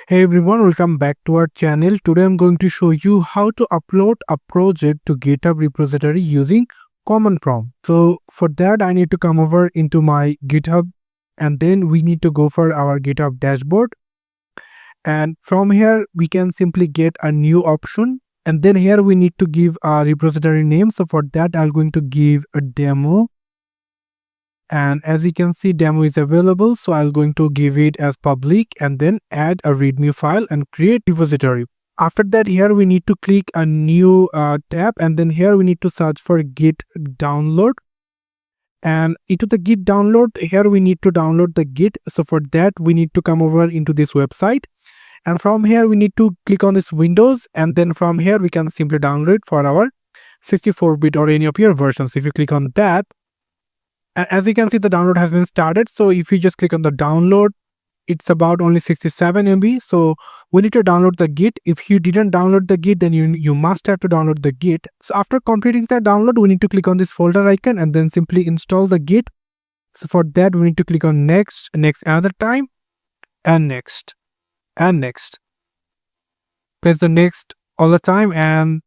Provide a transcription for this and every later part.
Hey everyone, welcome back to our channel. Today I'm going to show you how to upload a project to GitHub repository using command prompt. So for that I need to come over into my GitHub and then we need to go for our GitHub dashboard. And from here we can simply get a new option, and then here we need to give a repository name. So for that I'm going to give a demo. And as you can see, demo is available, so I'm going to give it as public and then add a readme file and create repository. After that, here we need to click a new tab, and then here we need to search for git download. And into the git download, here we need to download the git. So for that we need to come over into this website, and from here we need to click on this Windows, and then from here we can simply download for our 64-bit or any of your versions. If you click on that, as you can see, the download has been started. So if you just click on the download, it's about only 67 MB. So we need to download the git. If you didn't download the git, then you must have to download the git. So after completing that download, we need to click on this folder icon and then simply install the git. So for that we need to click on next another time, and next and next. Press the next all the time, and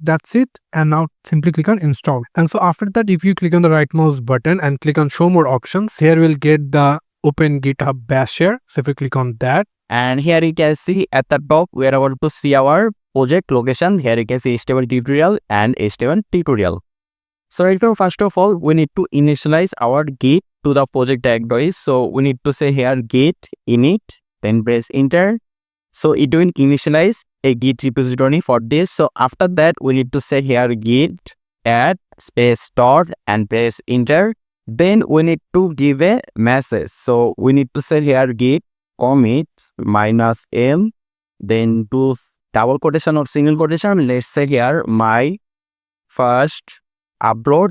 that's it. And now simply click on install. And so after that, if you click on the right mouse button and click on show more options, here we'll get the open GitHub bash share. So if you click on that, and here you can see at the top we are able to see our project location. Here you can see HTML tutorial and HTML tutorial. So right now, first of all, we need to initialize our git to the project directory. So we need to say here git init, then press enter. So it will initialize a git repository for this. So after that, we need to say here git add space start and press enter. Then we need to give a message. So we need to say here git commit -m, then do double quotation or single quotation. Let's say here my first upload.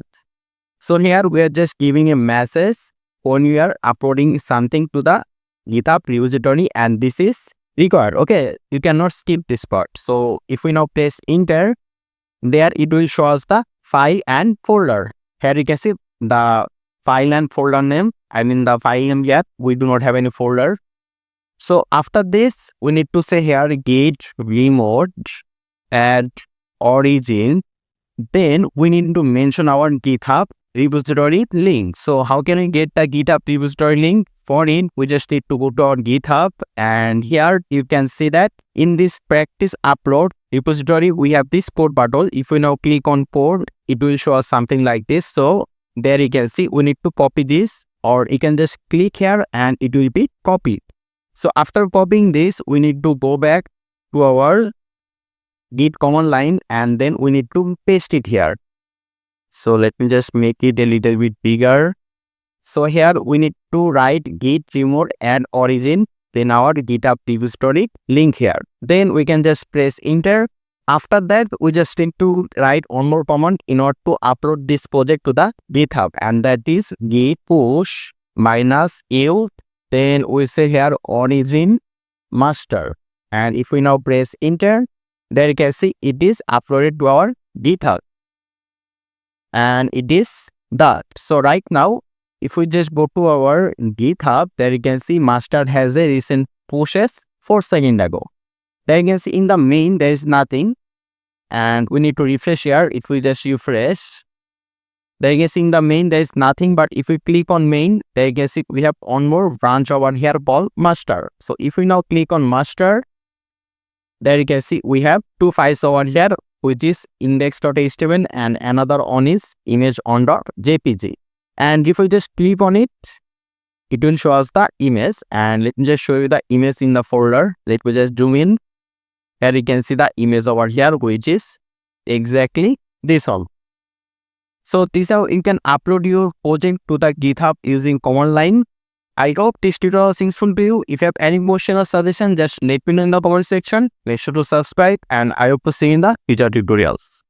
So here we are just giving a message when we are uploading something to the GitHub repository, and this is required. Okay, you cannot skip this part. So if we now press enter, there it will show us the file and folder. Here you can see the file and folder name. I mean the file name yet we do not have any folder. So after this we need to say here git remote add origin. Then we need to mention our GitHub repository link. So how can we get the GitHub repository link? For it, we just need to go to our GitHub, and here you can see that in this practice upload repository we have this port button. If we now click on port, it will show us something like this. So there you can see we need to copy this, or you can just click here and it will be copied. So after copying this, we need to go back to our git command line, and then we need to paste it here. So let me just make it a little bit bigger. So here we need to write git remote add origin, then our GitHub repository link here. Then we can just press enter. After that, we just need to write one more command in order to upload this project to the GitHub, and that is git push -u. Then we say here origin master. And if we now press enter, there you can see it is uploaded to our GitHub. And it is done. So right now, if we just go to our GitHub, there you can see master has a recent pushes 4 seconds ago. There you can see in the main there is nothing, and we need to refresh here. If we just refresh, there you can see in the main there is nothing, but if we click on main, there you can see we have one more branch over here called master. So if we now click on master, there you can see we have 2 files over here, which is index.html and another one is image.jpg. And if we just click on it, it will show us the image. And let me just show you the image in the folder. Let me just zoom in. Here you can see the image over here, which is exactly this one. So this is how you can upload your project to the GitHub using command line. I hope this tutorial was useful to you. If you have any question or suggestion, just let me know in the comment section. Make sure to subscribe, and I hope to see you in the future tutorials.